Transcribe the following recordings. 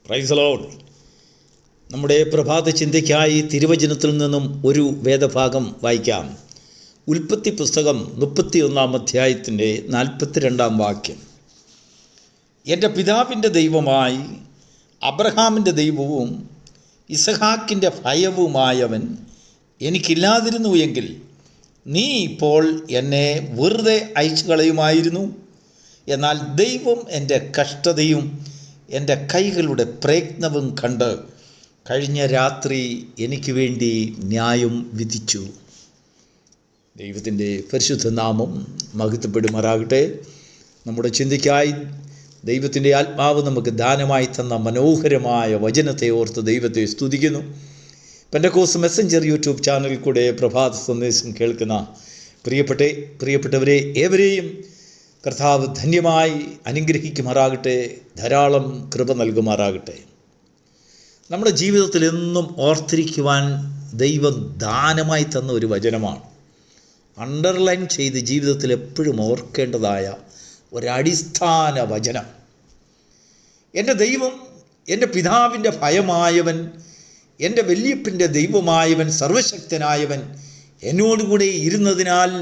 Price the Lord. നമ്മുടെ പ്രഭാത ചിന്തയ്ക്കായി തിരുവചനത്തിൽ നിന്നും ഒരു വേദഭാഗം വായിക്കാം. ഉൽപ്പത്തി പുസ്തകം 31 അധ്യായത്തിൻ്റെ 42 വാക്യം. എൻ്റെ പിതാവിൻ്റെ ദൈവമായി അബ്രഹാമിൻ്റെ ദൈവവും ഇസഹാക്കിൻ്റെ ഭയവുമായവൻ എനിക്കില്ലാതിരുന്നു എങ്കിൽ നീ ഇപ്പോൾ എന്നെ വെറുതെ അയച്ചു കളയുമായിരുന്നു. എന്നാൽ ദൈവം എൻ്റെ കഷ്ടതയും എൻ്റെ കൈകളുടെ പ്രയത്നവും കണ്ട് കഴിഞ്ഞ രാത്രി എനിക്ക് വേണ്ടി ന്യായം വിധിച്ചു. ദൈവത്തിൻ്റെ പരിശുദ്ധ നാമം മഹത്വപ്പെടുമാറാകട്ടെ. നമ്മുടെ ചിന്തയ്ക്കായി ദൈവത്തിൻ്റെ ആത്മാവ് നമുക്ക് ദാനമായി തന്ന മനോഹരമായ വചനത്തെ ഓർത്ത് ദൈവത്തെ സ്തുതിക്കുന്നു. പെന്തക്കോസ്റ്റ് മെസ്സഞ്ചർ യൂട്യൂബ് ചാനലിൽ കൂടെ പ്രഭാത സന്ദേശം കേൾക്കുന്ന പ്രിയപ്പെട്ടവരെ ഏവരെയും കർത്താവ് ധന്യമായി അനുഗ്രഹിക്കുമാറാകട്ടെ, ധാരാളം കൃപ നൽകുമാറാകട്ടെ. നമ്മുടെ ജീവിതത്തിൽ എന്നും ഓർത്തിരിക്കുവാൻ ദൈവം ദാനമായി തന്ന ഒരു വചനമാണ്. അണ്ടർലൈൻ ചെയ്ത് ജീവിതത്തിൽ എപ്പോഴും ഓർക്കേണ്ടതായ ഒരടിസ്ഥാന വചനം. എൻ്റെ ദൈവം, എൻ്റെ പിതാവിൻ്റെ ഭയമായവൻ, എൻ്റെ വല്യപ്പൻ്റെ ദൈവമായവൻ, സർവശക്തനായവൻ എന്നോടുകൂടെ ഇരുന്നതിനാൽ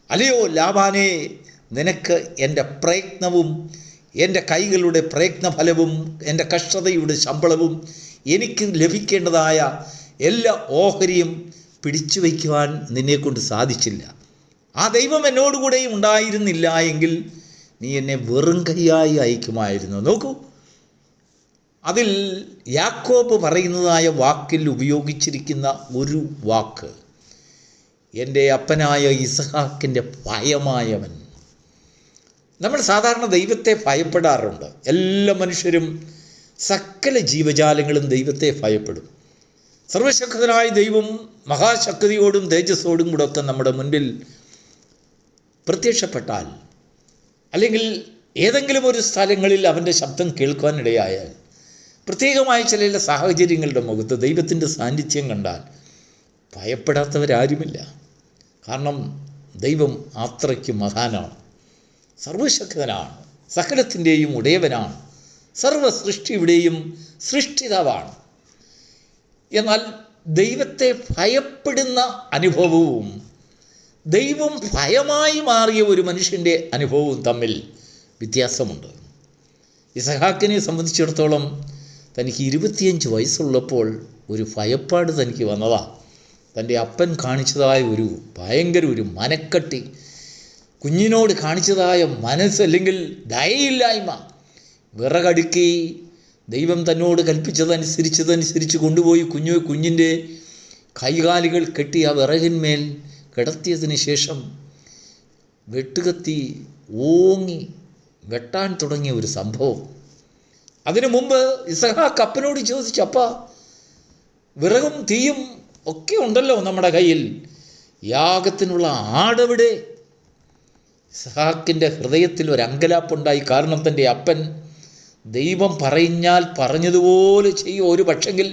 അല്ലയോ ലാബാനേ, നിനക്ക് എൻ്റെ പ്രയത്നവും എൻ്റെ കൈകളുടെ പ്രയത്നഫലവും എൻ്റെ കഷ്ടതയുടെ ശമ്പളവും എനിക്ക് ലഭിക്കേണ്ടതായ എല്ലാ ഓഹരിയും പിടിച്ചു വയ്ക്കുവാൻ നിന്നെക്കൊണ്ട് സാധിച്ചില്ല. ആ ദൈവം എന്നോടുകൂടെ ഉണ്ടായിരുന്നില്ല എങ്കിൽ നീ എന്നെ വെറും കൈയായി അയക്കുമായിരുന്നു. നോക്കൂ, അതിൽ യാക്കോബ് പറയുന്നതായ വാക്കിൽ ഉപയോഗിച്ചിരിക്കുന്ന ഒരു വാക്ക്, എൻ്റെ അപ്പനായ ഇസഹാക്കിൻ്റെ ഭയമായവൻ. നമ്മൾ സാധാരണ ദൈവത്തെ ഭയപ്പെടാറുണ്ട്. എല്ലാ മനുഷ്യരും, സകല ജീവജാലങ്ങളും ദൈവത്തെ ഭയപ്പെടും. സർവശക്തനായ ദൈവം മഹാശക്തിയോടും തേജസ്സോടും കൂടെ ഒക്കെ നമ്മുടെ മുൻപിൽ പ്രത്യക്ഷപ്പെട്ടാൽ, അല്ലെങ്കിൽ ഏതെങ്കിലും ഒരു സ്ഥലങ്ങളിൽ അവൻ്റെ ശബ്ദം കേൾക്കാനിടയായാൽ, പ്രത്യേകമായ ചില സാഹചര്യങ്ങളുടെ മുഖത്ത് ദൈവത്തിൻ്റെ സാന്നിധ്യം കണ്ടാൽ ഭയപ്പെടാത്തവരാരുമില്ല. കാരണം ദൈവം അത്രയ്ക്ക് മഹാനാണ്, സർവശക്തനാണ്, സകലത്തിൻ്റെയും ഉടയവനാണ്, സർവ സൃഷ്ടിയുടെയും സൃഷ്ടിതാവാണ്. എന്നാൽ ദൈവത്തെ ഭയപ്പെടുന്ന അനുഭവവും ദൈവം ഭയമായി മാറിയ ഒരു മനുഷ്യൻ്റെ അനുഭവവും തമ്മിൽ വ്യത്യാസമുണ്ട്. ഇസഹാക്കിനെ സംബന്ധിച്ചിടത്തോളം തനിക്ക് 25 വയസ്സുള്ളപ്പോൾ ഒരു ഭയപ്പാട് തനിക്ക് വന്നതാണ്. തൻ്റെ അപ്പൻ കാണിച്ചതായ ഒരു ഭയങ്കര ഒരു മനക്കട്ടി, കുഞ്ഞിനോട് കാണിച്ചതായ മനസ്സ്, അല്ലെങ്കിൽ ദയയില്ലായ്മ, വിറകടുക്കി ദൈവം തന്നോട് കൽപ്പിച്ചതനുസരിച്ച് കൊണ്ടുപോയി കുഞ്ഞിൻ്റെ കൈകാലുകൾ കെട്ടി ആ വിറകിന്മേൽ കിടത്തിയതിന് ശേഷം വെട്ടുകത്തി ഓങ്ങി വെട്ടാൻ തുടങ്ങിയ ഒരു സംഭവം. അതിനു മുമ്പ് ഇസഹാക്ക് അപ്പനോട് ചോദിച്ചു, അപ്പ വിറകും തീയും ഒക്കെ ഉണ്ടല്ലോ നമ്മുടെ കയ്യിൽ, യാഗത്തിനുള്ള ആടെവിടെ? ഇസഹാക്കിൻ്റെ ഹൃദയത്തിൽ ഒരു അങ്കലാപ്പുണ്ടായി. കാരണം തൻ്റെ അപ്പൻ ദൈവം പറഞ്ഞാൽ പറഞ്ഞതുപോലെ ചെയ്യും. ഒരു പക്ഷെങ്കിൽ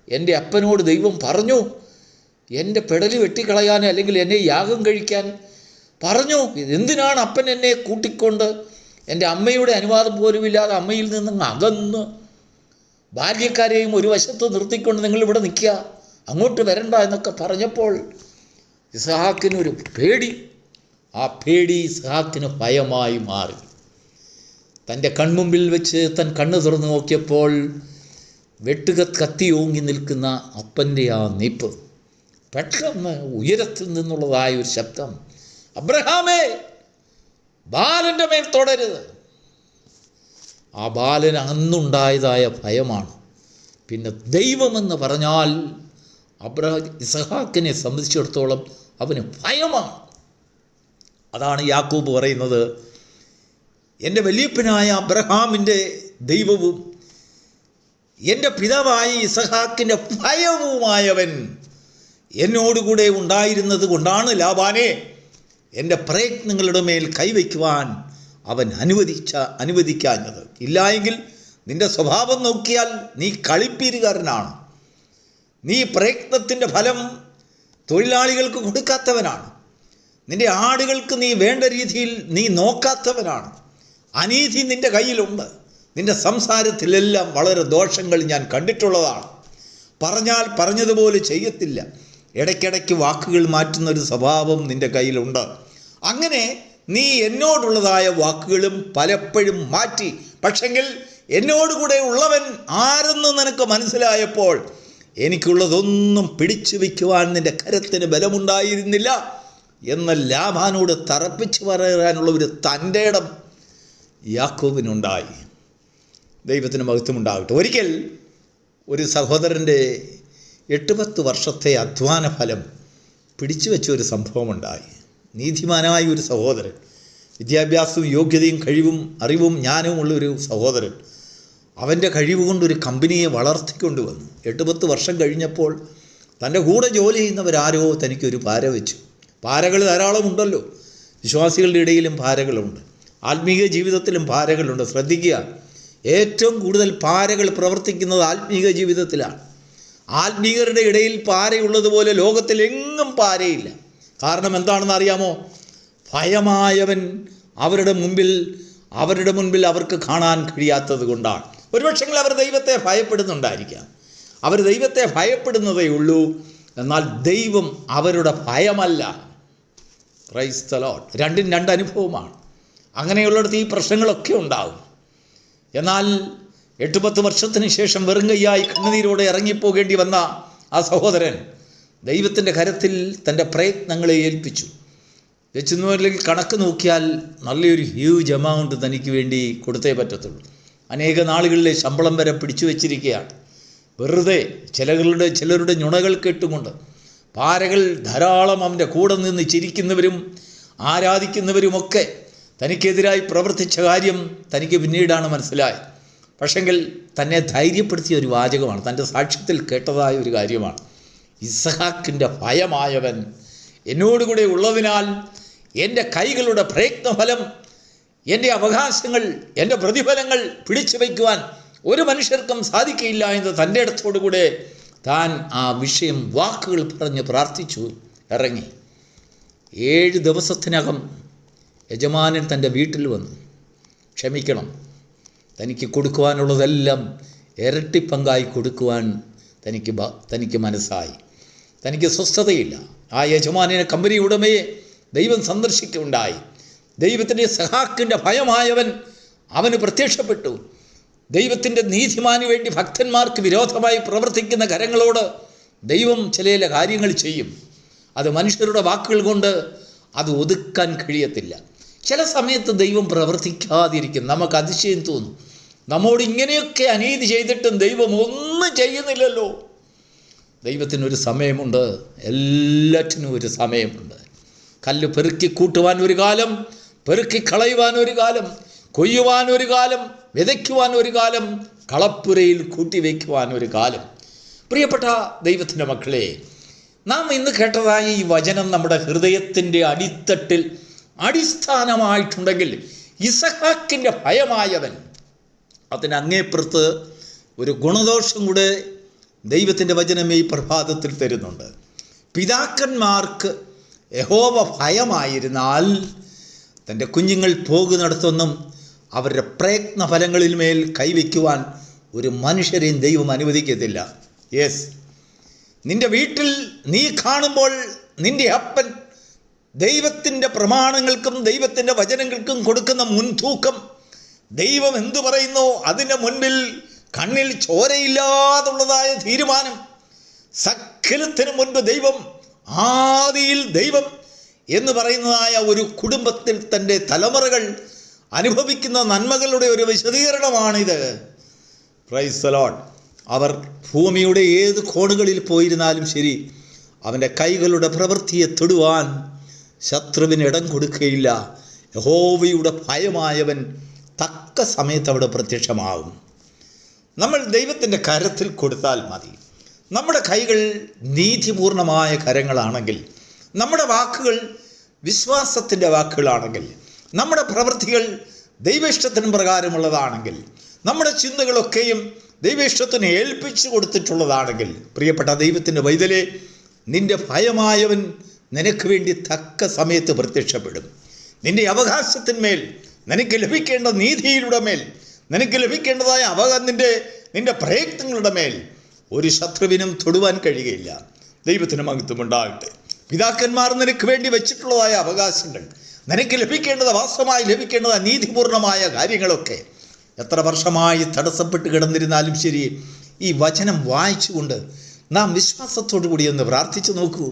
എൻ്റെ അപ്പനോട് ദൈവം പറഞ്ഞു എൻ്റെ പെടല് വെട്ടിക്കളയാൻ, അല്ലെങ്കിൽ എന്നെ യാഗം കഴിക്കാൻ പറഞ്ഞു. എന്തിനാണ് അപ്പൻ എന്നെ കൂട്ടിക്കൊണ്ട് എൻ്റെ അമ്മയുടെ അനുവാദം പോലുമില്ലാതെ അമ്മയിൽ നിന്ന് അകന്ന് ബാല്യക്കാരെയും ഒരു വശത്ത് നിർത്തിക്കൊണ്ട് നിങ്ങളിവിടെ നിൽക്കുക, അങ്ങോട്ട് വരണ്ട എന്നൊക്കെ പറഞ്ഞപ്പോൾ ഇസഹാക്കിനൊരു പേടി. ആ പേടി ഇസഹാക്കിന് ഭയമായി മാറി. തൻ്റെ കൺമുമ്പിൽ വെച്ച് തൻ കണ്ണ് തുറന്ന് നോക്കിയപ്പോൾ കത്തി ഓങ്ങി നിൽക്കുന്ന അപ്പൻ്റെ ആ നീപ്പ്, പെട്ടെന്ന് ഉയരത്തിൽ നിന്നുള്ളതായ ഒരു ശബ്ദം, അബ്രഹാമേ, ബാലൻ്റെ മേൽ തൊടരുത്. ആ ബാലന് അന്നുണ്ടായതായ ഭയമാണ്. പിന്നെ ദൈവമെന്ന് പറഞ്ഞാൽ ഇസഹാക്കിനെ സംബന്ധിച്ചിടത്തോളം അവന് ഭയമാണ്. അതാണ് യാക്കോബ് പറയുന്നത്, എൻ്റെ വല്യപ്പനായ അബ്രഹാമിൻ്റെ ദൈവവും എൻ്റെ പിതാവായ ഇസഹാക്കിൻ്റെ ഭയവുമായവൻ എന്നോടുകൂടെ ഉണ്ടായിരുന്നത് കൊണ്ടാണ് ലാബാനെ എൻ്റെ പ്രയത്നങ്ങളുടെ മേൽ കൈവയ്ക്കുവാൻ അവൻ അനുവദിക്കാഞ്ഞത്. ഇല്ലായെങ്കിൽ നിൻ്റെ സ്വഭാവം നോക്കിയാൽ നീ കളിപ്പീരുകാരനാണ്, നീ പ്രയത്നത്തിൻ്റെ ഫലം തൊഴിലാളികൾക്ക് കൊടുക്കാത്തവനാണ്, നിൻ്റെ ആടുകൾക്ക് നീ വേണ്ട രീതിയിൽ നീ നോക്കാത്തവനാണ്, അനീതി നിൻ്റെ കയ്യിലുണ്ട്, നിൻ്റെ സംസാരത്തിലെല്ലാം വളരെ ദോഷങ്ങൾ ഞാൻ കണ്ടിട്ടുള്ളതാണ്. പറഞ്ഞാൽ പറഞ്ഞതുപോലെ ചെയ്യത്തില്ല. ഇടയ്ക്കിടയ്ക്ക് വാക്കുകൾ മാറ്റുന്നൊരു സ്വഭാവം നിൻ്റെ കയ്യിലുണ്ട്. അങ്ങനെ നീ എന്നോടുള്ളതായ വാക്കുകളും പലപ്പോഴും മാറ്റി. പക്ഷെങ്കിൽ എന്നോടുകൂടെ ഉള്ളവൻ ആരെന്ന് നിനക്ക് മനസ്സിലായപ്പോൾ എനിക്കുള്ളതൊന്നും പിടിച്ചു വയ്ക്കുവാൻ നിൻ്റെ കരത്തിന് ബലമുണ്ടായിരുന്നില്ല എന്ന് ലാബാനോട് തറപ്പിച്ച് പറയാനുള്ള ഒരു തൻ്റെ ഇടം യാക്കോബിനുണ്ടായി. ദൈവത്തിന് മഹത്വമുണ്ടാകട്ടെ. ഒരിക്കൽ ഒരു സഹോദരൻ്റെ 8-10 വർഷത്തെ അധ്വാന ഫലം പിടിച്ചു വെച്ച ഒരു സംഭവമുണ്ടായി. നീതിമാനായ ഒരു സഹോദരൻ, വിദ്യാഭ്യാസവും യോഗ്യതയും കഴിവും അറിവും ജ്ഞാനവും ഉള്ളൊരു സഹോദരൻ, അവൻ്റെ കഴിവ് കൊണ്ടൊരു കമ്പനിയെ വളർത്തിക്കൊണ്ടുവന്നു. 8-10 വർഷം കഴിഞ്ഞപ്പോൾ തൻ്റെ കൂടെ ജോലി ചെയ്യുന്നവരാരോ തനിക്കൊരു പാര വെച്ചു. പാരകൾ ധാരാളമുണ്ടല്ലോ. വിശ്വാസികളുടെ ഇടയിലും പാരകളുണ്ട്, ആത്മീയ ജീവിതത്തിലും പാരകളുണ്ട്. ശ്രദ്ധിക്കുക, ഏറ്റവും കൂടുതൽ പാരകൾ പ്രവർത്തിക്കുന്നത് ആത്മീയ ജീവിതത്തിലാണ്. ആത്മീയരുടെ ഇടയിൽ പാരയുള്ളതുപോലെ ലോകത്തിലെങ്ങും പാരയില്ല. കാരണം എന്താണെന്ന് അറിയാമോ? ഭയമായവൻ അവരുടെ മുൻപിൽ അവർക്ക് കാണാൻ കഴിയാത്തത് കൊണ്ടാണ്. ഒരുപക്ഷെങ്കിൽ അവർ ദൈവത്തെ ഭയപ്പെടുന്നുണ്ടായിരിക്കാം. അവർ ദൈവത്തെ ഭയപ്പെടുന്നതേ ഉള്ളൂ, എന്നാൽ ദൈവം അവരുടെ ഭയമല്ല. Price the Lord. രണ്ടും രണ്ട് അനുഭവമാണ്. അങ്ങനെയുള്ളിടത്ത് ഈ പ്രശ്നങ്ങളൊക്കെ ഉണ്ടാകും. എന്നാൽ 8-10 വർഷത്തിന് ശേഷം വെറും കൈയായി കണ്ണുനീരോടെ ഇറങ്ങിപ്പോകേണ്ടി വന്ന ആ സഹോദരൻ ദൈവത്തിൻ്റെ കരത്തിൽ തൻ്റെ പ്രയത്നങ്ങളെ ഏൽപ്പിച്ചു. വെച്ചെന്നുവരില്ലെങ്കിൽ കണക്ക് നോക്കിയാൽ നല്ലൊരു ഹ്യൂജ് എമൗണ്ട് തനിക്ക് വേണ്ടി കൊടുത്തേ പറ്റത്തുള്ളൂ. അനേക നാളുകളിലെ ശമ്പളം വരെ പിടിച്ചു വച്ചിരിക്കുകയാണ്. വെറുതെ ചിലരുടെ നുണകൾ കേട്ടുകൊണ്ട് പാരകൾ ധാരാളം അവൻ്റെ കൂടെ നിന്ന് ചിരിക്കുന്നവരും ആരാധിക്കുന്നവരുമൊക്കെ തനിക്കെതിരായി പ്രവർത്തിച്ച കാര്യം തനിക്ക് പിന്നീടാണ് മനസ്സിലായത്. പക്ഷെങ്കിൽ തന്നെ ധൈര്യപ്പെടുത്തിയ ഒരു വാചകമാണ്, തൻ്റെ സാക്ഷ്യത്തിൽ കേട്ടതായ ഒരു കാര്യമാണ്. ഇസഹാക്കിൻ്റെ ഭയമായവൻ എന്നോടുകൂടെ ഉള്ളതിനാൽ എൻ്റെ കൈകളുടെ പ്രയത്നഫലം, എൻ്റെ അവകാശങ്ങൾ, എൻ്റെ പ്രതിഫലങ്ങൾ പിടിച്ചു വയ്ക്കുവാൻ ഒരു മനുഷ്യർക്കും സാധിക്കില്ല എന്ന് തൻ്റെ ഇടത്തോടുകൂടെ താൻ ആ വിഷയം വാക്കുകൾ പറഞ്ഞ് പ്രാർത്ഥിച്ചു ഇറങ്ങി. 7 ദിവസത്തിനകം യജമാനൻ തൻ്റെ വീട്ടിൽ വന്നു. ക്ഷമിക്കണം, തനിക്ക് കൊടുക്കുവാനുള്ളതെല്ലാം ഇരട്ടി പങ്കായി കൊടുക്കുവാൻ തനിക്ക് മനസ്സായി. തനിക്ക് സ്വസ്ഥതയില്ല. ആ യജമാനെ, കമ്പനി ഉടമയെ ദൈവം സന്ദർശിക്കുകയുണ്ടായി. ദൈവത്തിൻ്റെ സഹാക്കിൻ്റെ ഭയമായവൻ അവന് പ്രത്യക്ഷപ്പെട്ടു. ദൈവത്തിൻ്റെ നീതിമാന് വേണ്ടി ഭക്തന്മാർക്ക് വിരോധമായി പ്രവർത്തിക്കുന്ന കരങ്ങളോട് ദൈവം ചില കാര്യങ്ങൾ ചെയ്യും. അത് മനുഷ്യരുടെ വാക്കുകൾ കൊണ്ട് അത് ഒതുക്കാൻ കഴിയത്തില്ല. ചില സമയത്ത് ദൈവം പ്രവർത്തിക്കാതിരിക്കും. നമുക്ക് അതിശയം തോന്നും, നമ്മോട് ഇങ്ങനെയൊക്കെ അനീതി ചെയ്തിട്ടും ദൈവം ഒന്നും ചെയ്യുന്നില്ലല്ലോ. ദൈവത്തിനൊരു സമയമുണ്ട്, എല്ലാറ്റിനും ഒരു സമയമുണ്ട്. കല്ല് പെറുക്കി കൂട്ടുവാൻ ഒരു കാലം, പെറുക്കി കളയുവാൻ ഒരു കാലം, കൊയ്യുവാൻ ഒരു കാലം, വിതയ്ക്കുവാൻ ഒരു കാലം, കളപ്പുരയിൽ കൂട്ടിവയ്ക്കുവാൻ ഒരു കാലം. പ്രിയപ്പെട്ട ദൈവത്തിൻ്റെ മക്കളെ, നാം ഇന്ന് കേട്ടതായ ഈ വചനം നമ്മുടെ ഹൃദയത്തിൻ്റെ അടിത്തട്ടിൽ അടിസ്ഥാനമായിട്ടുണ്ടെങ്കിൽ ഇസഹാക്കിൻ്റെ ഭയമായവൻ, അതിന് അങ്ങേപ്പുറത്ത് ഒരു ഗുണദോഷം കൂടെ ദൈവത്തിൻ്റെ വചനം ഈ പ്രഭാതത്തിൽ തരുന്നുണ്ട്. പിതാക്കന്മാർക്ക് യഹോവ ഭയമായിരുന്നാൽ തൻ്റെ കുഞ്ഞുങ്ങൾ പോകുന്നിടത്തൊന്നും അവരുടെ പ്രയത്ന ഫലങ്ങളിൽ മേൽ കൈവയ്ക്കുവാൻ ഒരു മനുഷ്യരെയും ദൈവം അനുവദിക്കത്തില്ല. യെസ്, നിൻ്റെ വീട്ടിൽ നീ കാണുമ്പോൾ നിൻ്റെ അപ്പൻ ദൈവത്തിൻ്റെ പ്രമാണങ്ങൾക്കും ദൈവത്തിൻ്റെ വചനങ്ങൾക്കും കൊടുക്കുന്ന മുൻതൂക്കം, ദൈവം എന്തു പറയുന്നോ അതിൻ്റെ മുൻപിൽ കണ്ണിൽ ചോരയില്ലാതുള്ളതായ തീരുമാനം, സകലത്തിനു മുൻപ് ദൈവം, ആദിയിൽ ദൈവം എന്ന് പറയുന്നതായ ഒരു കുടുംബത്തിൽ തൻ്റെ തലമുറകൾ അനുഭവിക്കുന്ന നന്മകളുടെ ഒരു വിശദീകരണമാണിത്. Praise the lord. അവർ ഭൂമിയുടെ ഏത് കോണുകളിൽ പോയിരുന്നാലും ശരി, അവൻ്റെ കൈകളുടെ പ്രവൃത്തിയെ തൊടുവാൻ ശത്രുവിന് ഇടം കൊടുക്കുകയില്ല. യഹോവയുടെ ഭയമായവൻ തക്ക സമയത്ത് അവിടെ പ്രത്യക്ഷമാകും. നമ്മൾ ദൈവത്തിൻ്റെ കരത്തിൽ കൊടുത്താൽ മതി. നമ്മുടെ കൈകൾ നീതിപൂർണമായ കരങ്ങളാണെങ്കിൽ, നമ്മുടെ വാക്കുകൾ വിശ്വാസത്തിൻ്റെ വാക്കുകളാണെങ്കിൽ, നമ്മുടെ പ്രവൃത്തികൾ ദൈവേഷ്ടത്തിന് പ്രകാരമുള്ളതാണെങ്കിൽ, നമ്മുടെ ചിന്തകളൊക്കെയും ദൈവേഷ്ടത്തിന് ഏൽപ്പിച്ചു കൊടുത്തിട്ടുള്ളതാണെങ്കിൽ, പ്രിയപ്പെട്ട ദൈവത്തിൻ്റെ വൈതലേ, നിൻ്റെ ഭയമായവൻ നിനക്ക് വേണ്ടി തക്ക സമയത്ത് പ്രത്യക്ഷപ്പെടും. നിൻ്റെ അവകാശത്തിന്മേൽ, നിനക്ക് ലഭിക്കേണ്ട നീതിയുടെ മേൽ, നിനക്ക് ലഭിക്കേണ്ടതായ നിന്റെ പ്രയത്നങ്ങളുടെ മേൽ ഒരു ശത്രുവിനും തൊടുവാൻ കഴിയുകയില്ല. ദൈവത്തിന് മഹത്വം ഉണ്ടാകട്ടെ. പിതാക്കന്മാർ നിനക്ക് വേണ്ടി വെച്ചിട്ടുള്ളതായ അവകാശങ്ങൾ, നിനക്ക് ലഭിക്കേണ്ടത്, വാസ്തവമായി ലഭിക്കേണ്ടത് നീതിപൂർണമായ കാര്യങ്ങളൊക്കെ എത്ര വർഷമായി തടസ്സപ്പെട്ട് കിടന്നിരുന്നാലും ശരി, ഈ വചനം വായിച്ചുകൊണ്ട് നാം വിശ്വാസത്തോടു കൂടി ഒന്ന് പ്രാർത്ഥിച്ചു നോക്കൂ.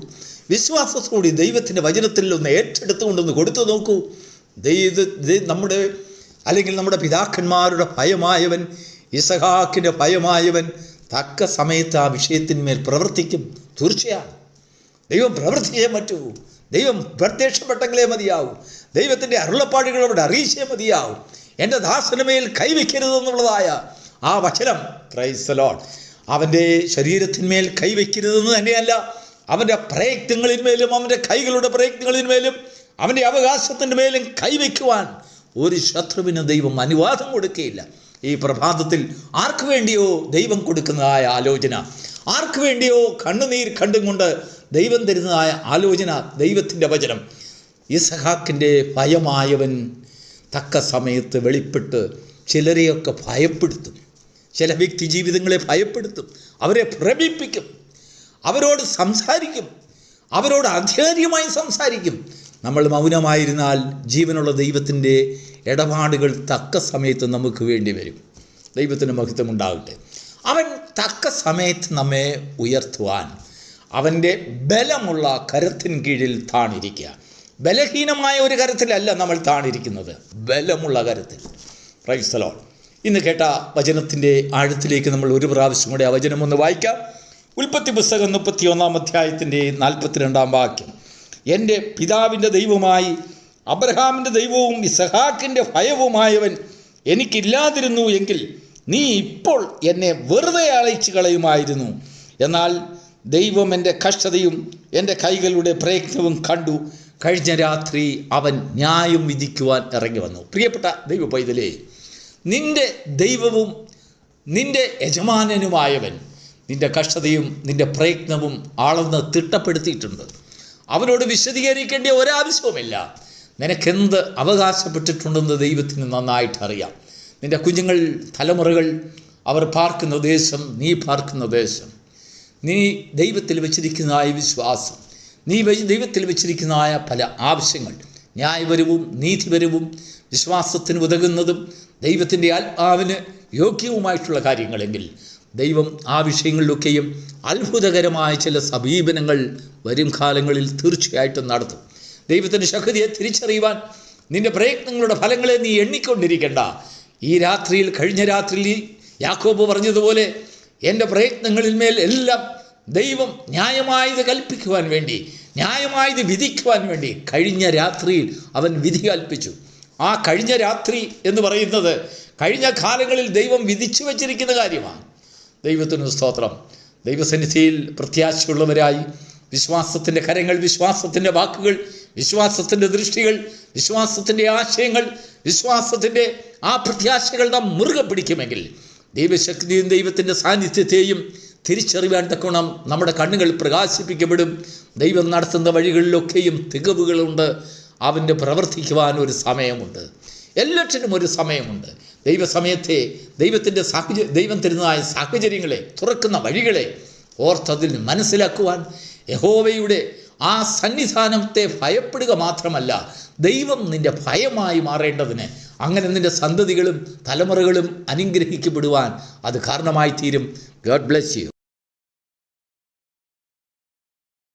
വിശ്വാസത്തോടുകൂടി ദൈവത്തിൻ്റെ വചനത്തിൽ ഒന്ന് ഏറ്റെടുത്തുകൊണ്ടൊന്ന് കൊടുത്തു നോക്കൂ. നമ്മുടെ പിതാക്കന്മാരുടെ ഭയമായവൻ, ഇസഹാക്കിൻ്റെ ഭയമായവൻ തക്ക സമയത്ത് ആ വിഷയത്തിന്മേൽ പ്രവർത്തിക്കും. തീർച്ചയാണ് ദൈവം പ്രവർത്തിച്ചേ പറ്റൂ. ദൈവം പ്രത്യക്ഷപ്പെട്ടെങ്കിലേ മതിയാവും. ദൈവത്തിൻ്റെ അരുളപ്പാടുകളോട് അറിയിച്ചേ മതിയാവും. എൻ്റെ ദാസനുമേൽ കൈവയ്ക്കരുതെന്നുള്ളതായ ആ വചനം, പ്രൈസ് ദി ലോർഡ്, അവൻ്റെ ശരീരത്തിന്മേൽ കൈവയ്ക്കരുതെന്ന് തന്നെയല്ല, അവൻ്റെ പ്രയത്നങ്ങളിന്മേലും, അവൻ്റെ കൈകളുടെ പ്രയത്നങ്ങളിന്മേലും, അവൻ്റെ അവകാശത്തിൻ്റെ മേലും കൈവയ്ക്കുവാൻ ഒരു ശത്രുവിന് ദൈവം അനുവാദം കൊടുക്കുകയില്ല. ഈ പ്രഭാതത്തിൽ ആർക്കു വേണ്ടിയോ ദൈവം കൊടുക്കുന്നതായ ആലോചന, ആർക്കു വേണ്ടിയോ കണ്ണുനീർ കണ്ടും കൊണ്ട് ദൈവം തരുന്നതായ ആലോചന, ദൈവത്തിൻ്റെ വചനം, ഇസഹാക്കിൻ്റെ ഭയമായവൻ തക്ക സമയത്ത് വെളിപ്പെട്ട് ചിലരെയൊക്കെ ഭയപ്പെടുത്തും. ചില വ്യക്തി ജീവിതങ്ങളെ ഭയപ്പെടുത്തും, അവരെ ഭ്രമിപ്പിക്കും, അവരോട് സംസാരിക്കും, അവരോട് ആധികാരികമായി സംസാരിക്കും. നമ്മൾ മൗനമായിരുന്നാൽ ജീവനുള്ള ദൈവത്തിൻ്റെ ഇടപാടുകൾ തക്ക സമയത്ത് നമുക്ക് വേണ്ടി വരും. ദൈവത്തിന് മഹത്വം ഉണ്ടാകട്ടെ. അവൻ തക്ക സമയത്ത് നമ്മെ ഉയർത്തുവാൻ അവൻ്റെ ബലമുള്ള കരത്തിന് കീഴിൽ താണിരിക്കുക. ബലഹീനമായ ഒരു കരത്തിലല്ല നമ്മൾ താണിരിക്കുന്നത്, ബലമുള്ള കരത്തിൽ. Price the Lord. ഇന്ന് കേട്ട വചനത്തിൻ്റെ ആഴത്തിലേക്ക് നമ്മൾ ഒരു പ്രാവശ്യം കൂടെ ആ വചനം ഒന്ന് വായിക്കാം. ഉൽപ്പത്തി പുസ്തകം 31-ാം അധ്യായത്തിൻ്റെ 42-ാം വാക്യം. എൻ്റെ പിതാവിൻ്റെ ദൈവമായി അബ്രഹാമിൻ്റെ ദൈവവും ഇസഹാക്കിൻ്റെ ഭയവുമായവൻ എനിക്കില്ലാതിരുന്നു എങ്കിൽ നീ ഇപ്പോൾ എന്നെ വെറുതെ അയച്ചു കളയുമായിരുന്നു. എന്നാൽ ദൈവം എൻ്റെ കഷ്ടതയും എൻ്റെ കൈകളുടെ പ്രയത്നവും കണ്ടു. കഴിഞ്ഞ രാത്രി അവൻ ന്യായം വിധിക്കുവാൻ ഇറങ്ങി വന്നു. പ്രിയപ്പെട്ട ദൈവ പൈതലേ, നിൻ്റെ ദൈവവും നിൻ്റെ യജമാനനുമായവൻ നിൻ്റെ കഷ്ടതയും നിൻ്റെ പ്രയത്നവും ആളെന്ന് തിട്ടപ്പെടുത്തിയിട്ടുണ്ട്. അവനോട് വിശദീകരിക്കേണ്ട ഒരാവശ്യവുമില്ല. നിനക്കെന്ത് അവകാശപ്പെട്ടിട്ടുണ്ടെന്ന് ദൈവത്തിന് നന്നായിട്ട് അറിയാം. നിൻ്റെ കുഞ്ഞുങ്ങൾ, തലമുറകൾ, അവർ പാർക്കുന്ന ദേശം, നീ പാർക്കുന്ന ദേശം, നീ ദൈവത്തിൽ വെച്ചിരിക്കുന്നതായ വിശ്വാസം, നീ ദൈവത്തിൽ വെച്ചിരിക്കുന്നതായ പല ആവശ്യങ്ങൾ, ന്യായപരവും നീതിപരവും വിശ്വാസത്തിന് ഉതകുന്നതും ദൈവത്തിൻ്റെ ആത്മാവിന് യോഗ്യവുമായിട്ടുള്ള കാര്യങ്ങളെങ്കിൽ ദൈവം ആ വിഷയങ്ങളിലൊക്കെയും അത്ഭുതകരമായ ചില സമീപനങ്ങൾ വരും കാലങ്ങളിൽ തീർച്ചയായിട്ടും നടത്തും. ദൈവത്തിൻ്റെ ശക്തിയെ തിരിച്ചറിയുവാൻ നിൻ്റെ പ്രയത്നങ്ങളുടെ ഫലങ്ങളെ നീ എണ്ണിക്കൊണ്ടിരിക്കേണ്ട. ഈ രാത്രിയിൽ, കഴിഞ്ഞ രാത്രിയിൽ യാക്കോബ് പറഞ്ഞതുപോലെ, എൻ്റെ പ്രയത്നങ്ങളിന്മേൽ എല്ലാം ദൈവം ന്യായമായത് കൽപ്പിക്കുവാൻ വേണ്ടി, ന്യായമായത് വിധിക്കുവാൻ വേണ്ടി കഴിഞ്ഞ രാത്രിയിൽ അവൻ വിധി കൽപ്പിച്ചു. ആ കഴിഞ്ഞ രാത്രി എന്ന് പറയുന്നത് കഴിഞ്ഞ കാലങ്ങളിൽ ദൈവം വിധിച്ചു വച്ചിരിക്കുന്ന കാര്യമാണ്. ദൈവത്തിന് സ്തോത്രം. ദൈവസന്നിധിയിൽ പ്രത്യാശയുള്ളവരായി വിശ്വാസത്തിൻ്റെ കരങ്ങൾ, വിശ്വാസത്തിൻ്റെ വാക്കുകൾ, വിശ്വാസത്തിൻ്റെ ദൃഷ്ടികൾ, വിശ്വാസത്തിൻ്റെ ആശയങ്ങൾ, വിശ്വാസത്തിൻ്റെ ആ പ്രത്യാശകൾ നാം മുറുകെ പിടിക്കുമെങ്കിൽ ദൈവശക്തിയും ദൈവത്തിൻ്റെ സാന്നിധ്യത്തെയും തിരിച്ചറിയാൻ തക്കോണം നമ്മുടെ കണ്ണുകൾ പ്രകാശിപ്പിക്കപ്പെടും. ദൈവം നടത്തുന്ന വഴികളിലൊക്കെയും തികവുകളുണ്ട്. അവൻ്റെ പ്രവർത്തിക്കുവാൻ ഒരു സമയമുണ്ട്. എല്ലാറ്റിനും ഒരു സമയമുണ്ട്. ദൈവസമയത്തെ ദൈവം തരുന്നതായ സാഹചര്യങ്ങളെ, തുറക്കുന്ന വഴികളെ ഓർത്തതിൽ മനസ്സിലാക്കുവാൻ യഹോവയുടെ ആ സന്നിധാനത്തെ ഭയപ്പെടുക മാത്രമല്ല, ദൈവം നിൻ്റെ ഭയമായി മാറേണ്ടതിന്, അങ്ങനെ നിൻ്റെ സന്തതികളും തലമുറകളും അനുഗ്രഹിക്കപ്പെടുവാൻ അത് കാരണമായി തീരും. God bless you.